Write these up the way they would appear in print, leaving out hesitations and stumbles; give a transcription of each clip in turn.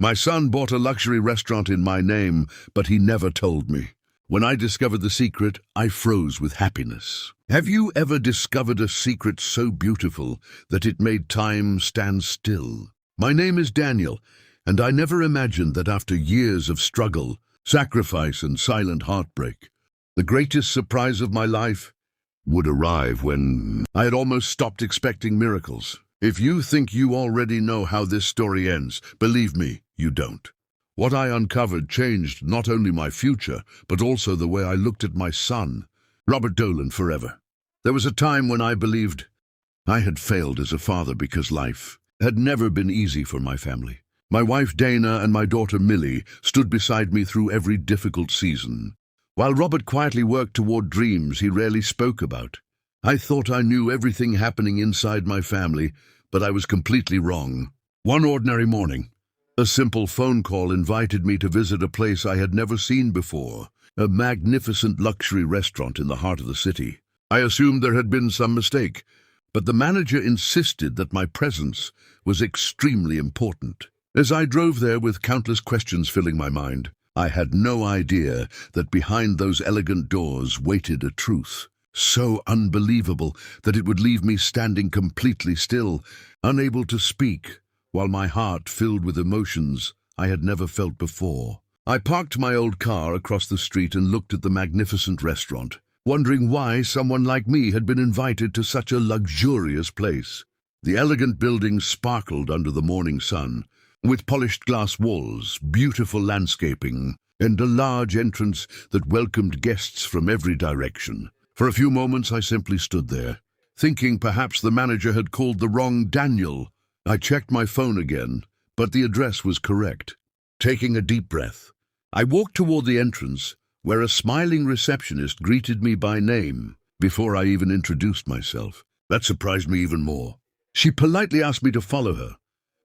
My son bought a luxury restaurant in my name, but he never told me. When I discovered the secret, I froze with happiness. Have you ever discovered a secret so beautiful that it made time stand still? My name is Daniel, and I never imagined that after years of struggle, sacrifice, and silent heartbreak, the greatest surprise of my life would arrive when I had almost stopped expecting miracles. If you think you already know how this story ends, believe me, you don't. What I uncovered changed not only my future, but also the way I looked at my son, Robert Dolan, forever. There was a time when I believed I had failed as a father because life had never been easy for my family. My wife Dana and my daughter Millie stood beside me through every difficult season. While Robert quietly worked toward dreams he rarely spoke about, I thought I knew everything happening inside my family, but I was completely wrong. One ordinary morning, a simple phone call invited me to visit a place I had never seen before, a magnificent luxury restaurant in the heart of the city. I assumed there had been some mistake, but the manager insisted that my presence was extremely important. As I drove there with countless questions filling my mind, I had no idea that behind those elegant doors waited a truth so unbelievable that it would leave me standing completely still, unable to speak, while my heart filled with emotions I had never felt before. I parked my old car across the street and looked at the magnificent restaurant, wondering why someone like me had been invited to such a luxurious place. The elegant building sparkled under the morning sun, with polished glass walls, beautiful landscaping, and a large entrance that welcomed guests from every direction. For a few moments I simply stood there, thinking perhaps the manager had called the wrong Daniel. I checked my phone again, but the address was correct. Taking a deep breath, I walked toward the entrance, where a smiling receptionist greeted me by name before I even introduced myself. That surprised me even more. She politely asked me to follow her,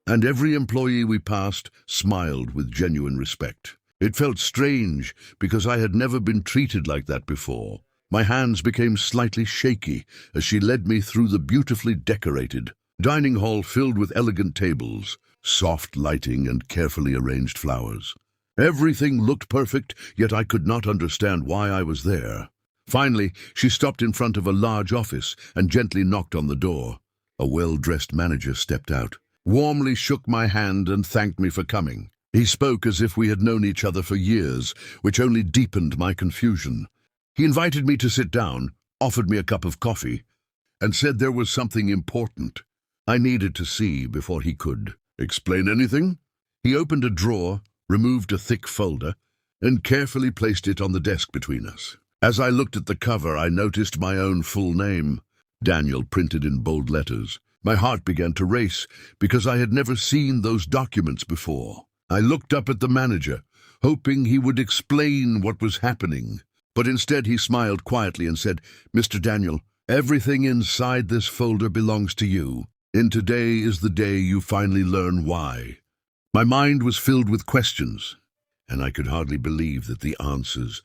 and every employee we passed smiled with genuine respect. It felt strange because I had never been treated like that before. My hands became slightly shaky as she led me through the beautifully decorated dining hall filled with elegant tables, soft lighting, and carefully arranged flowers. Everything looked perfect, yet I could not understand why I was there. Finally, she stopped in front of a large office and gently knocked on the door. A well-dressed manager stepped out, warmly shook my hand, and thanked me for coming. He spoke as if we had known each other for years, which only deepened my confusion. He invited me to sit down, offered me a cup of coffee, and said there was something important I needed to see before he could explain anything. He opened a drawer, removed a thick folder, and carefully placed it on the desk between us. As I looked at the cover, I noticed my own full name, Daniel, printed in bold letters. My heart began to race because I had never seen those documents before. I looked up at the manager, hoping he would explain what was happening. But instead he smiled quietly and said, "Mr. Daniel, everything inside this folder belongs to you, and today is the day you finally learn why." My mind was filled with questions, and I could hardly believe that the answers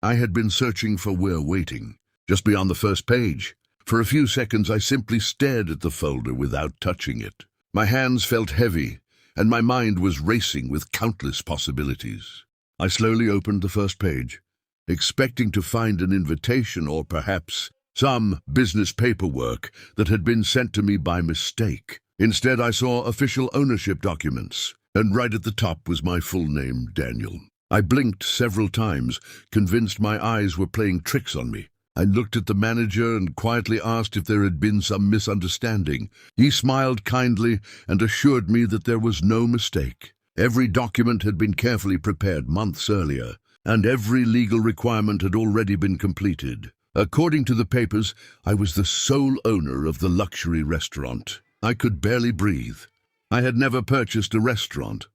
I had been searching for were waiting, just beyond the first page. For a few seconds I simply stared at the folder without touching it. My hands felt heavy, and my mind was racing with countless possibilities. I slowly opened the first page, expecting to find an invitation or perhaps some business paperwork that had been sent to me by mistake. Instead, I saw official ownership documents, and right at the top was my full name, Daniel. I blinked several times, convinced my eyes were playing tricks on me. I looked at the manager and quietly asked if there had been some misunderstanding. He smiled kindly and assured me that there was no mistake. Every document had been carefully prepared months earlier, and every legal requirement had already been completed. According to the papers, I was the sole owner of the luxury restaurant. I could barely breathe. I had never purchased a restaurant,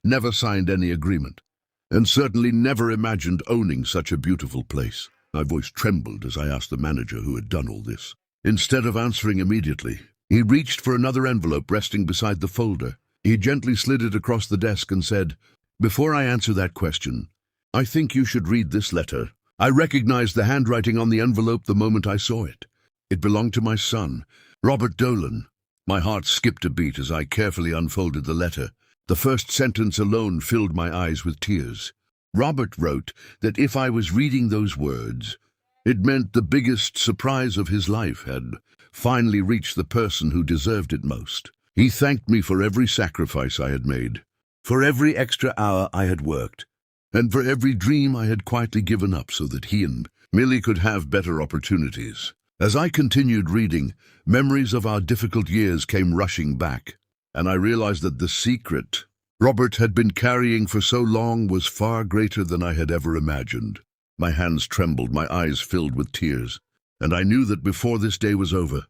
never signed any agreement, and certainly never imagined owning such a beautiful place. My voice trembled as I asked the manager who had done all this. Instead of answering immediately, he reached for another envelope resting beside the folder. He gently slid it across the desk and said, "Before I answer that question, I think you should read this letter." I recognized the handwriting on the envelope the moment I saw it. It belonged to my son, Robert Dolan. My heart skipped a beat as I carefully unfolded the letter. The first sentence alone filled my eyes with tears. Robert wrote that if I was reading those words, it meant the biggest surprise of his life had finally reached the person who deserved it most. He thanked me for every sacrifice I had made, for every extra hour I had worked, and for every dream I had quietly given up so that he and Millie could have better opportunities. As I continued reading, memories of our difficult years came rushing back, and I realized that the secret Robert had been carrying for so long was far greater than I had ever imagined. My hands trembled, my eyes filled with tears, and I knew that before this day was over,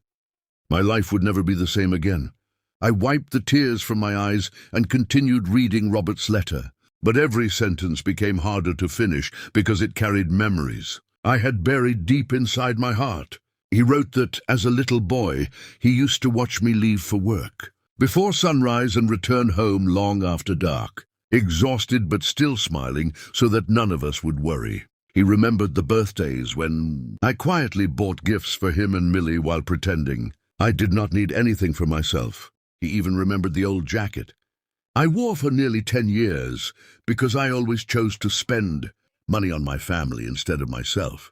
my life would never be the same again. I wiped the tears from my eyes and continued reading Robert's letter, but every sentence became harder to finish because it carried memories I had buried deep inside my heart. He wrote that, as a little boy, he used to watch me leave for work before sunrise and return home long after dark, exhausted but still smiling so that none of us would worry. He remembered the birthdays when I quietly bought gifts for him and Millie while pretending I did not need anything for myself. He even remembered the old jacket I wore for nearly 10 years because I always chose to spend money on my family instead of myself.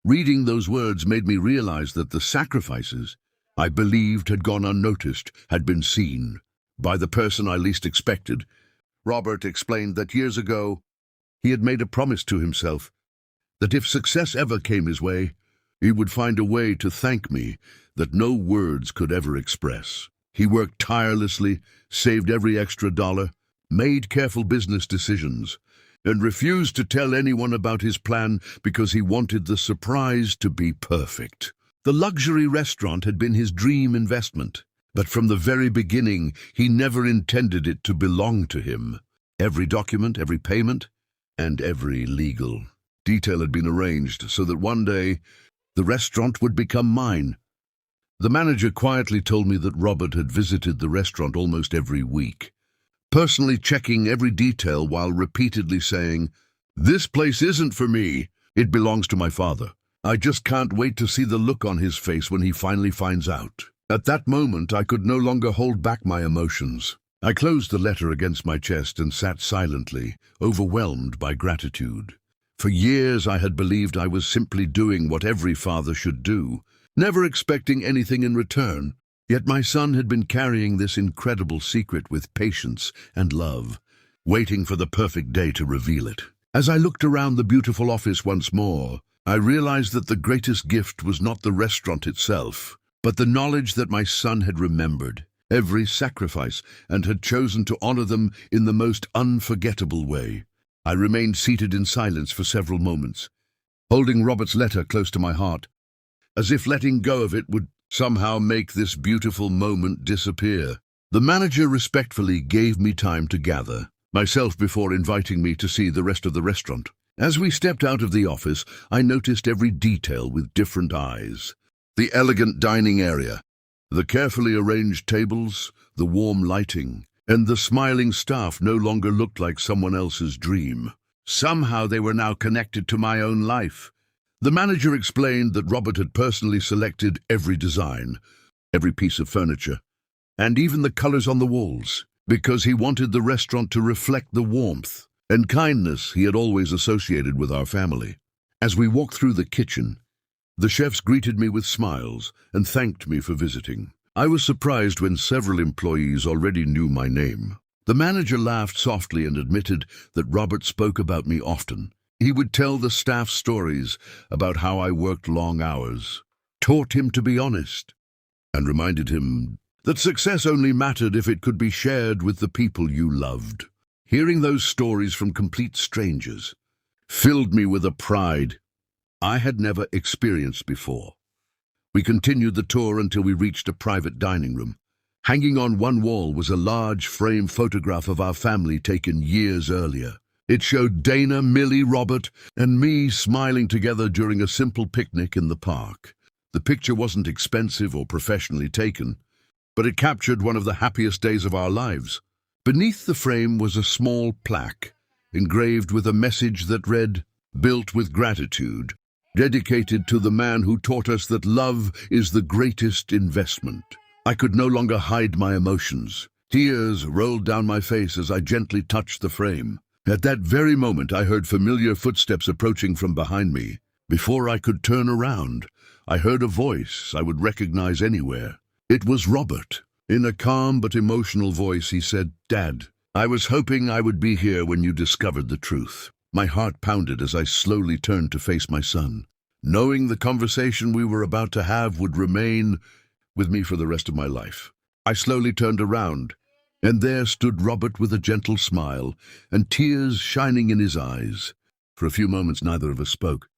Reading those words made me realize that the sacrifices I believed had gone unnoticed had been seen by the person I least expected. Robert explained that years ago he had made a promise to himself that if success ever came his way, he would find a way to thank me that no words could ever express. He worked tirelessly, saved every extra dollar, made careful business decisions, and refused to tell anyone about his plan because he wanted the surprise to be perfect. The luxury restaurant had been his dream investment, but from the very beginning, he never intended it to belong to him. Every document, every payment, and every legal detail had been arranged so that one day the restaurant would become mine. The manager quietly told me that Robert had visited the restaurant almost every week, personally checking every detail while repeatedly saying, "This place isn't for me. It belongs to my father. I just can't wait to see the look on his face when he finally finds out." At that moment, I could no longer hold back my emotions. I closed the letter against my chest and sat silently, overwhelmed by gratitude. For years, I had believed I was simply doing what every father should do, never expecting anything in return. Yet my son had been carrying this incredible secret with patience and love, waiting for the perfect day to reveal it. As I looked around the beautiful office once more, I realized that the greatest gift was not the restaurant itself, but the knowledge that my son had remembered every sacrifice and had chosen to honor them in the most unforgettable way. I remained seated in silence for several moments, holding Robert's letter close to my heart, as if letting go of it would somehow make this beautiful moment disappear. The manager respectfully gave me time to gather myself before inviting me to see the rest of the restaurant. As we stepped out of the office, I noticed every detail with different eyes. The elegant dining area, the carefully arranged tables, the warm lighting, and the smiling staff no longer looked like someone else's dream. Somehow they were now connected to my own life. The manager explained that Robert had personally selected every design, every piece of furniture, and even the colors on the walls, because he wanted the restaurant to reflect the warmth and kindness he had always associated with our family. As we walked through the kitchen, the chefs greeted me with smiles and thanked me for visiting. I was surprised when several employees already knew my name. The manager laughed softly and admitted that Robert spoke about me often. He would tell the staff stories about how I worked long hours, taught him to be honest, and reminded him that success only mattered if it could be shared with the people you loved. Hearing those stories from complete strangers filled me with a pride I had never experienced before. We continued the tour until we reached a private dining room. Hanging on one wall was a large frame photograph of our family taken years earlier. It showed Dana, Millie, Robert, and me smiling together during a simple picnic in the park. The picture wasn't expensive or professionally taken, but it captured one of the happiest days of our lives. Beneath the frame was a small plaque, engraved with a message that read, "Built with gratitude, dedicated to the man who taught us that love is the greatest investment." I could no longer hide my emotions. Tears rolled down my face as I gently touched the frame. At that very moment, I heard familiar footsteps approaching from behind me. Before I could turn around, I heard a voice I would recognize anywhere. It was Robert. In a calm but emotional voice, he said, "Dad, I was hoping I would be here when you discovered the truth." My heart pounded as I slowly turned to face my son, knowing the conversation we were about to have would remain with me for the rest of my life. I slowly turned around, and there stood Robert with a gentle smile and tears shining in his eyes. For a few moments, neither of us spoke.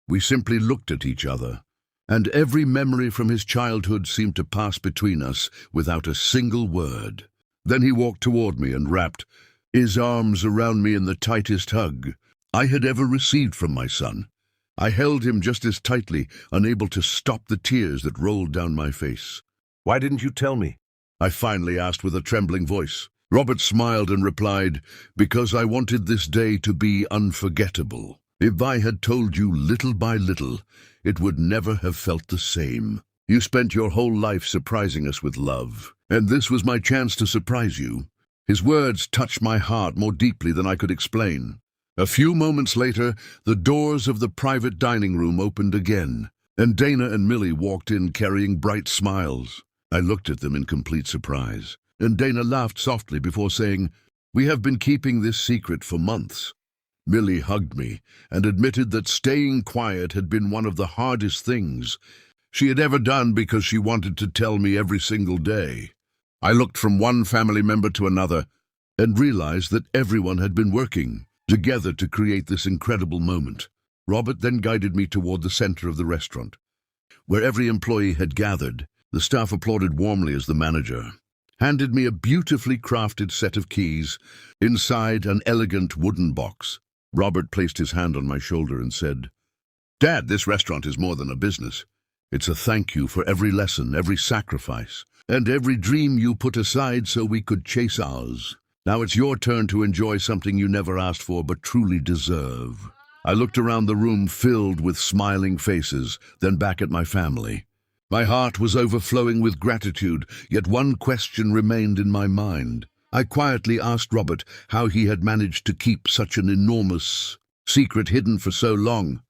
We simply looked at each other, and every memory from his childhood seemed to pass between us without a single word. Then he walked toward me and wrapped his arms around me in the tightest hug I had ever received from my son. I held him just as tightly, unable to stop the tears that rolled down my face. "Why didn't you tell me?" I finally asked with a trembling voice. Robert smiled and replied, "Because I wanted this day to be unforgettable. If I had told you little by little, it would never have felt the same. You spent your whole life surprising us with love, and this was my chance to surprise you." His words touched my heart more deeply than I could explain. A few moments later, the doors of the private dining room opened again, and Dana and Millie walked in carrying bright smiles. I looked at them in complete surprise, and Dana laughed softly before saying, "We have been keeping this secret for months." Millie hugged me and admitted that staying quiet had been one of the hardest things she had ever done because she wanted to tell me every single day. I looked from one family member to another and realized that everyone had been working together to create this incredible moment. Robert then guided me toward the center of the restaurant, where every employee had gathered. The staff applauded warmly as the manager handed me a beautifully crafted set of keys inside an elegant wooden box. Robert placed his hand on my shoulder and said, "Dad, this restaurant is more than a business. It's a thank you for every lesson, every sacrifice, and every dream you put aside so we could chase ours. Now it's your turn to enjoy something you never asked for but truly deserve." I looked around the room filled with smiling faces, then back at my family. My heart was overflowing with gratitude, yet one question remained in my mind. I quietly asked Robert how he had managed to keep such an enormous secret hidden for so long,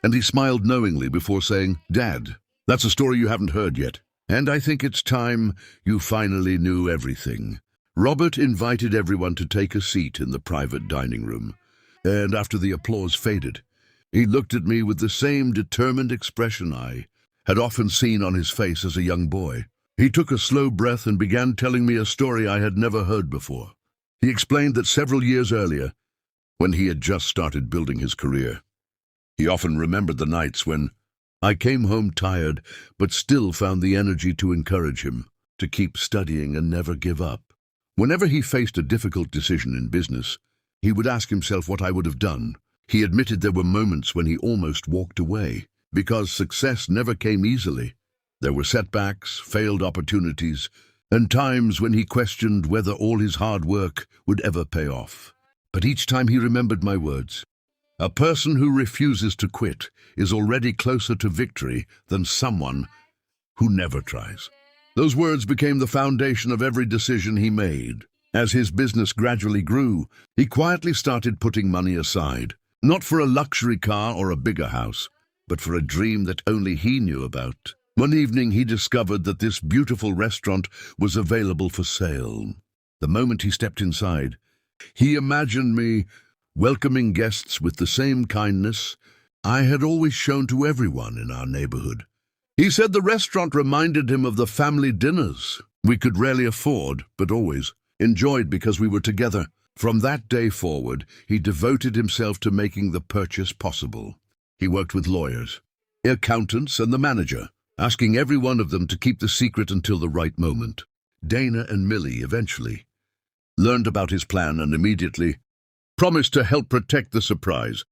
and he smiled knowingly before saying, "Dad, that's a story you haven't heard yet, and I think it's time you finally knew everything." Robert invited everyone to take a seat in the private dining room, and after the applause faded, he looked at me with the same determined expression I had often seen on his face as a young boy. He took a slow breath and began telling me a story I had never heard before. He explained that several years earlier, when he had just started building his career, he often remembered the nights when I came home tired but still found the energy to encourage him to keep studying and never give up. Whenever he faced a difficult decision in business, he would ask himself what I would have done. He admitted there were moments when he almost walked away, because success never came easily. There were setbacks, failed opportunities, and times when he questioned whether all his hard work would ever pay off. But each time he remembered my words. A person who refuses to quit is already closer to victory than someone who never tries. Those words became the foundation of every decision he made. As his business gradually grew, he quietly started putting money aside, not for a luxury car or a bigger house, but for a dream that only he knew about. One evening he discovered that this beautiful restaurant was available for sale. The moment he stepped inside, he imagined me welcoming guests with the same kindness I had always shown to everyone in our neighborhood. He said the restaurant reminded him of the family dinners we could rarely afford, but always enjoyed because we were together. From that day forward, he devoted himself to making the purchase possible. He worked with lawyers, accountants, and the manager, asking every one of them to keep the secret until the right moment. Dana and Millie eventually learned about his plan and immediately promised to help protect the surprise.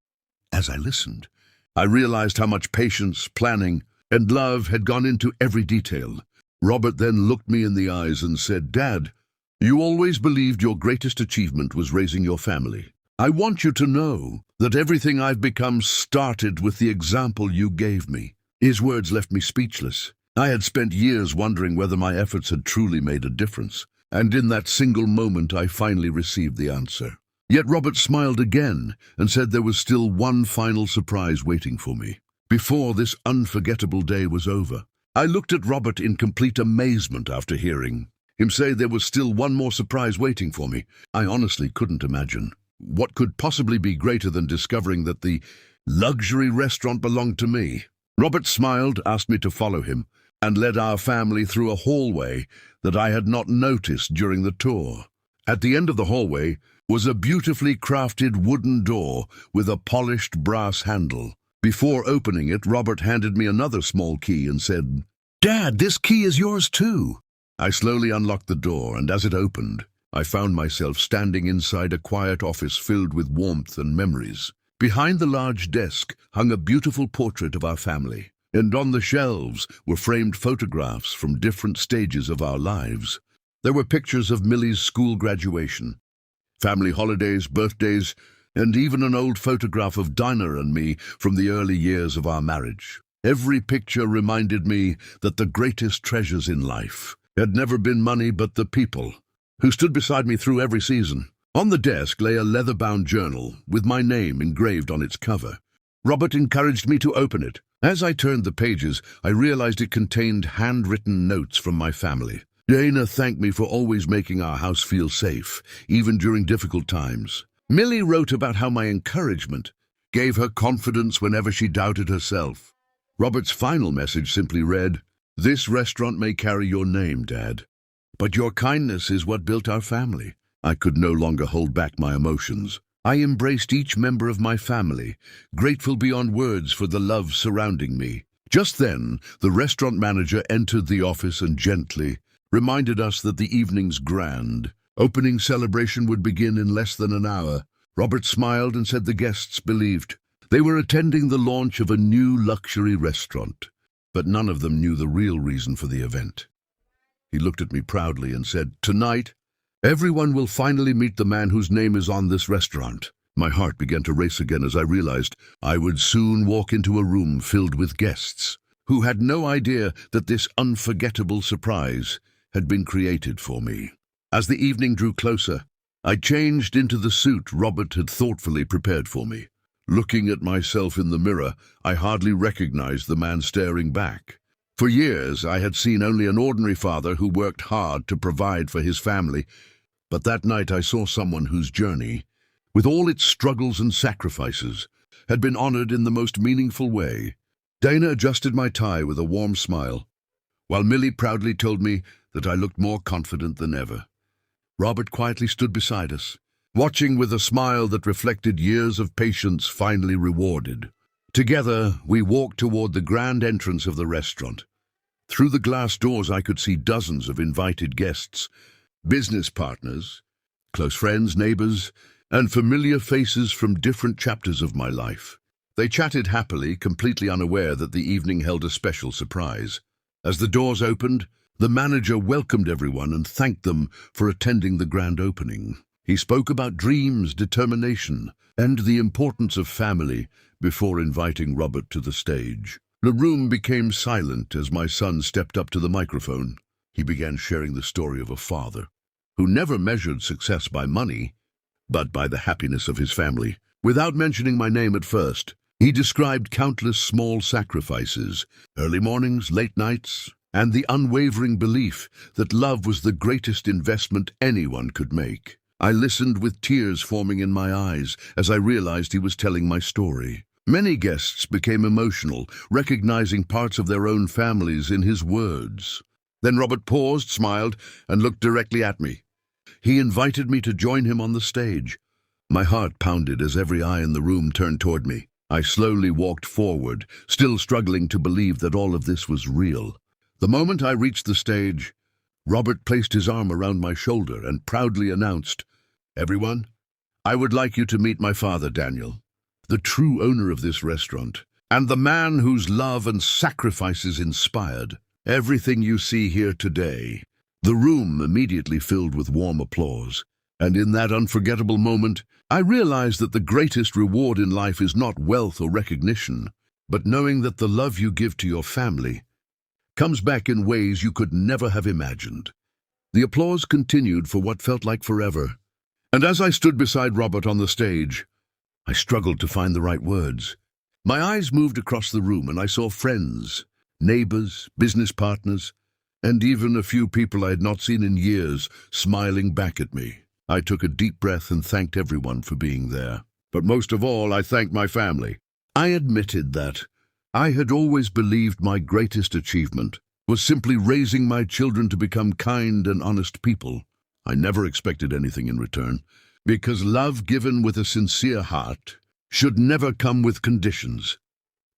As I listened, I realized how much patience, planning, and love had gone into every detail. Robert then looked me in the eyes and said, "Dad, you always believed your greatest achievement was raising your family. I want you to know that everything I've become started with the example you gave me." His words left me speechless. I had spent years wondering whether my efforts had truly made a difference, And in that single moment I finally received the answer. Yet Robert smiled again and said there was still one final surprise waiting for me. Before this unforgettable day was over, I looked at Robert in complete amazement after hearing him say there was still one more surprise waiting for me. I honestly couldn't imagine what could possibly be greater than discovering that the luxury restaurant belonged to me. Robert smiled, asked me to follow him, and led our family through a hallway that I had not noticed during the tour. At the end of the hallway was a beautifully crafted wooden door with a polished brass handle. Before opening it, Robert handed me another small key and said, "Dad, this key is yours too." I slowly unlocked the door, and as it opened, I found myself standing inside a quiet office filled with warmth and memories. Behind the large desk hung a beautiful portrait of our family, and on the shelves were framed photographs from different stages of our lives. There were pictures of Millie's school graduation, family holidays, birthdays, and even an old photograph of Dinah and me from the early years of our marriage. Every picture reminded me that the greatest treasures in life had never been money but the people who stood beside me through every season. On the desk lay a leather-bound journal with my name engraved on its cover. Robert encouraged me to open it. As I turned the pages, I realized it contained handwritten notes from my family. Dana thanked me for always making our house feel safe, even during difficult times. Millie wrote about how my encouragement gave her confidence whenever she doubted herself. Robert's final message simply read, "This restaurant may carry your name, Dad, but your kindness is what built our family." I could no longer hold back my emotions. I embraced each member of my family, grateful beyond words for the love surrounding me. Just then, the restaurant manager entered the office and gently reminded us that the evening's grand opening celebration would begin in less than an hour. Robert smiled and said the guests believed they were attending the launch of a new luxury restaurant, but none of them knew the real reason for the event. He looked at me proudly and said, "Tonight, everyone will finally meet the man whose name is on this restaurant." My heart began to race again as I realized I would soon walk into a room filled with guests who had no idea that this unforgettable surprise had been created for me. As the evening drew closer, I changed into the suit Robert had thoughtfully prepared for me. Looking at myself in the mirror, I hardly recognized the man staring back. For years, I had seen only an ordinary father who worked hard to provide for his family, but that night I saw someone whose journey, with all its struggles and sacrifices, had been honored in the most meaningful way. Dana adjusted my tie with a warm smile, while Millie proudly told me that I looked more confident than ever. Robert quietly stood beside us, watching with a smile that reflected years of patience finally rewarded. Together, we walked toward the grand entrance of the restaurant. Through the glass doors, I could see dozens of invited guests, business partners, close friends, neighbors, and familiar faces from different chapters of my life. They chatted happily, completely unaware that the evening held a special surprise. As the doors opened, the manager welcomed everyone and thanked them for attending the grand opening. He spoke about dreams, determination, and the importance of family before inviting Robert to the stage. The room became silent as my son stepped up to the microphone. He began sharing the story of a father who never measured success by money, but by the happiness of his family. Without mentioning my name at first, he described countless small sacrifices, early mornings, late nights, and the unwavering belief that love was the greatest investment anyone could make. I listened with tears forming in my eyes as I realized he was telling my story. Many guests became emotional, recognizing parts of their own families in his words. Then Robert paused, smiled, and looked directly at me. He invited me to join him on the stage. My heart pounded as every eye in the room turned toward me. I slowly walked forward, still struggling to believe that all of this was real. The moment I reached the stage, Robert placed his arm around my shoulder and proudly announced, "Everyone, I would like you to meet my father, Daniel, the true owner of this restaurant, and the man whose love and sacrifices inspired everything you see here today." The room immediately filled with warm applause, and in that unforgettable moment, I realized that the greatest reward in life is not wealth or recognition, but knowing that the love you give to your family comes back in ways you could never have imagined. The applause continued for what felt like forever. And as I stood beside Robert on the stage, I struggled to find the right words. My eyes moved across the room and I saw friends, neighbors, business partners, and even a few people I had not seen in years smiling back at me. I took a deep breath and thanked everyone for being there. But most of all, I thanked my family. I admitted that I had always believed my greatest achievement was simply raising my children to become kind and honest people. I never expected anything in return, because love given with a sincere heart should never come with conditions.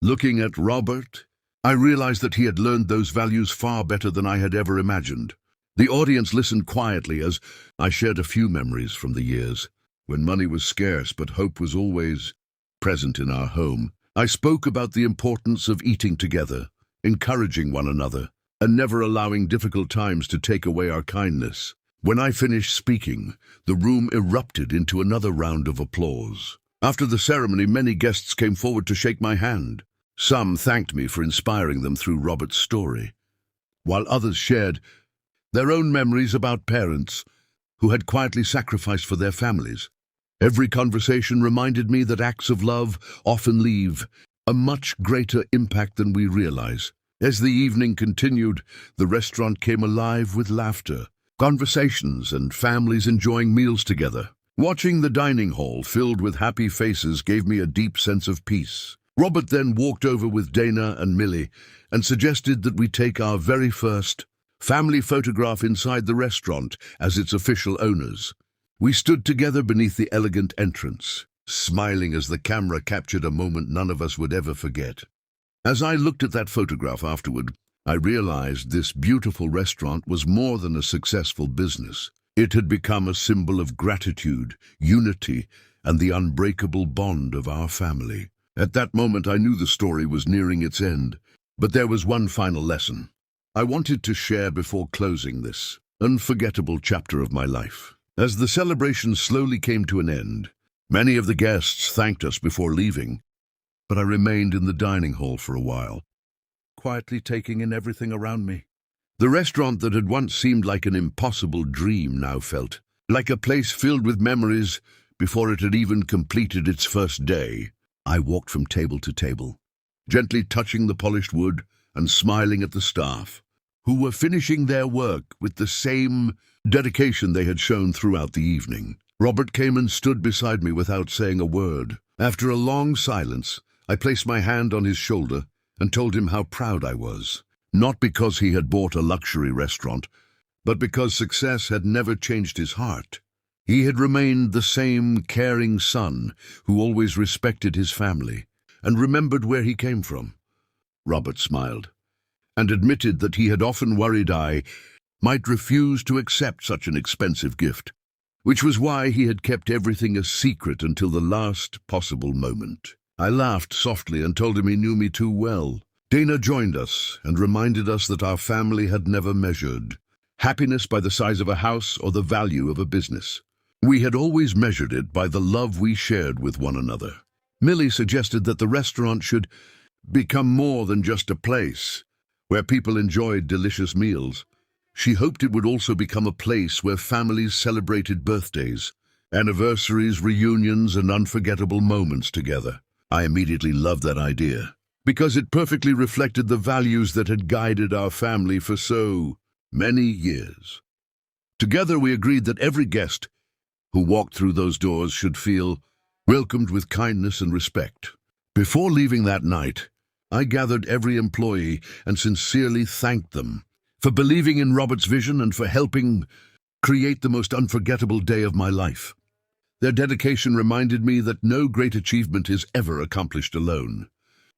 Looking at Robert, I realized that he had learned those values far better than I had ever imagined. The audience listened quietly as I shared a few memories from the years when money was scarce but hope was always present in our home. I spoke about the importance of eating together, encouraging one another, and never allowing difficult times to take away our kindness. When I finished speaking, the room erupted into another round of applause. After the ceremony, many guests came forward to shake my hand. Some thanked me for inspiring them through Robert's story, while others shared their own memories about parents who had quietly sacrificed for their families. Every conversation reminded me that acts of love often leave a much greater impact than we realize. As the evening continued, the restaurant came alive with laughter, conversations, and families enjoying meals together. Watching the dining hall filled with happy faces gave me a deep sense of peace. Robert then walked over with Dana and Millie and suggested that we take our very first family photograph inside the restaurant as its official owners. We stood together beneath the elegant entrance, smiling as the camera captured a moment none of us would ever forget. As I looked at that photograph afterward, I realized this beautiful restaurant was more than a successful business. It had become a symbol of gratitude, unity, and the unbreakable bond of our family. At that moment, I knew the story was nearing its end, but there was one final lesson I wanted to share before closing this unforgettable chapter of my life. As the celebration slowly came to an end, many of the guests thanked us before leaving, but I remained in the dining hall for a while, quietly taking in everything around me. The restaurant that had once seemed like an impossible dream now felt like a place filled with memories before it had even completed its first day. I walked from table to table, gently touching the polished wood and smiling at the staff, who were finishing their work with the same dedication they had shown throughout the evening. Robert came and stood beside me without saying a word. After a long silence, I placed my hand on his shoulder and told him how proud I was, not because he had bought a luxury restaurant, but because success had never changed his heart. He had remained the same caring son who always respected his family and remembered where he came from. Robert smiled and admitted that he had often worried I might refuse to accept such an expensive gift, which was why he had kept everything a secret until the last possible moment. I laughed softly and told him he knew me too well. Dana joined us and reminded us that our family had never measured happiness by the size of a house or the value of a business. We had always measured it by the love we shared with one another. Millie suggested that the restaurant should become more than just a place where people enjoyed delicious meals. She hoped it would also become a place where families celebrated birthdays, anniversaries, reunions, and unforgettable moments together. I immediately loved that idea, because it perfectly reflected the values that had guided our family for so many years. Together we agreed that every guest who walked through those doors should feel welcomed with kindness and respect. Before leaving that night, I gathered every employee and sincerely thanked them for believing in Robert's vision and for helping create the most unforgettable day of my life. Their dedication reminded me that no great achievement is ever accomplished alone.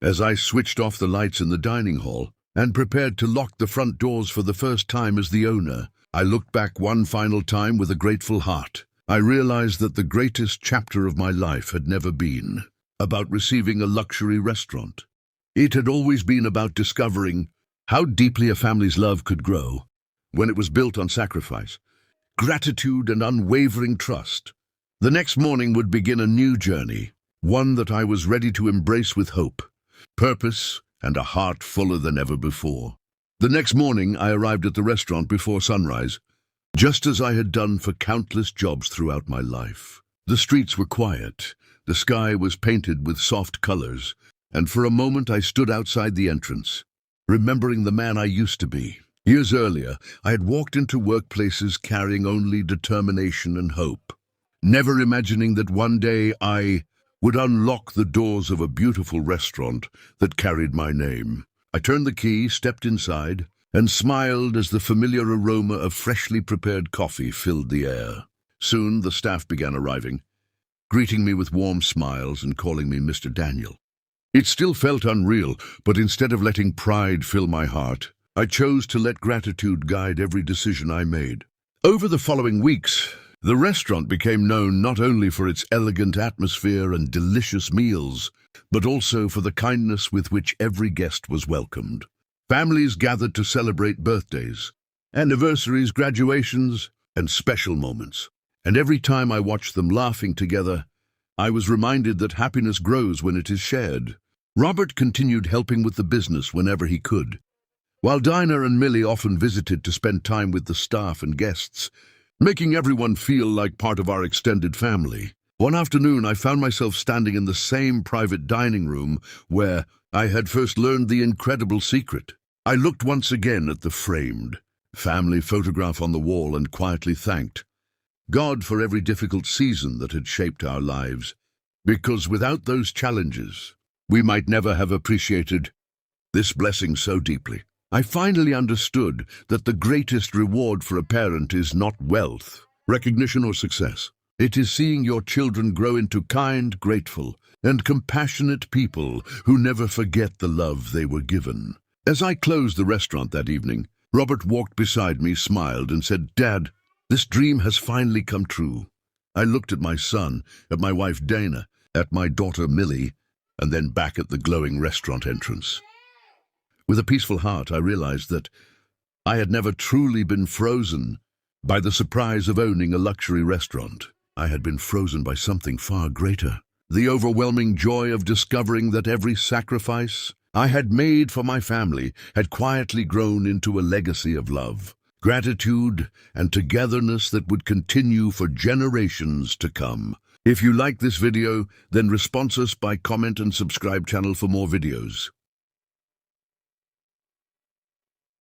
As I switched off the lights in the dining hall and prepared to lock the front doors for the first time as the owner, I looked back one final time with a grateful heart. I realized that the greatest chapter of my life had never been about receiving a luxury restaurant. It had always been about discovering how deeply a family's love could grow when it was built on sacrifice, gratitude, and unwavering trust. The next morning would begin a new journey, one that I was ready to embrace with hope, purpose, and a heart fuller than ever before. The next morning, I arrived at the restaurant before sunrise, just as I had done for countless jobs throughout my life. The streets were quiet, the sky was painted with soft colors, and for a moment I stood outside the entrance, remembering the man I used to be. Years earlier, I had walked into workplaces carrying only determination and hope, never imagining that one day I would unlock the doors of a beautiful restaurant that carried my name. I turned the key, stepped inside, and smiled as the familiar aroma of freshly prepared coffee filled the air. Soon the staff began arriving, greeting me with warm smiles and calling me Mr. Daniel. It still felt unreal, but instead of letting pride fill my heart, I chose to let gratitude guide every decision I made. Over the following weeks, the restaurant became known not only for its elegant atmosphere and delicious meals, but also for the kindness with which every guest was welcomed. Families gathered to celebrate birthdays, anniversaries, graduations, and special moments. And every time I watched them laughing together, I was reminded that happiness grows when it is shared. Robert continued helping with the business whenever he could, while Dinah and Millie often visited to spend time with the staff and guests, making everyone feel like part of our extended family. One afternoon, I found myself standing in the same private dining room where I had first learned the incredible secret. I looked once again at the framed family photograph on the wall and quietly thanked God for every difficult season that had shaped our lives, because without those challenges, we might never have appreciated this blessing so deeply. I finally understood that the greatest reward for a parent is not wealth, recognition, or success. It is seeing your children grow into kind, grateful, and compassionate people who never forget the love they were given. As I closed the restaurant that evening, Robert walked beside me, smiled, and said, "Dad, this dream has finally come true." I looked at my son, at my wife Dana, at my daughter Millie, and then back at the glowing restaurant entrance. With a peaceful heart, I realized that I had never truly been frozen by the surprise of owning a luxury restaurant. I had been frozen by something far greater. The overwhelming joy of discovering that every sacrifice I had made for my family had quietly grown into a legacy of love, gratitude, and togetherness that would continue for generations to come. If you like this video, then response us by comment and subscribe channel for more videos.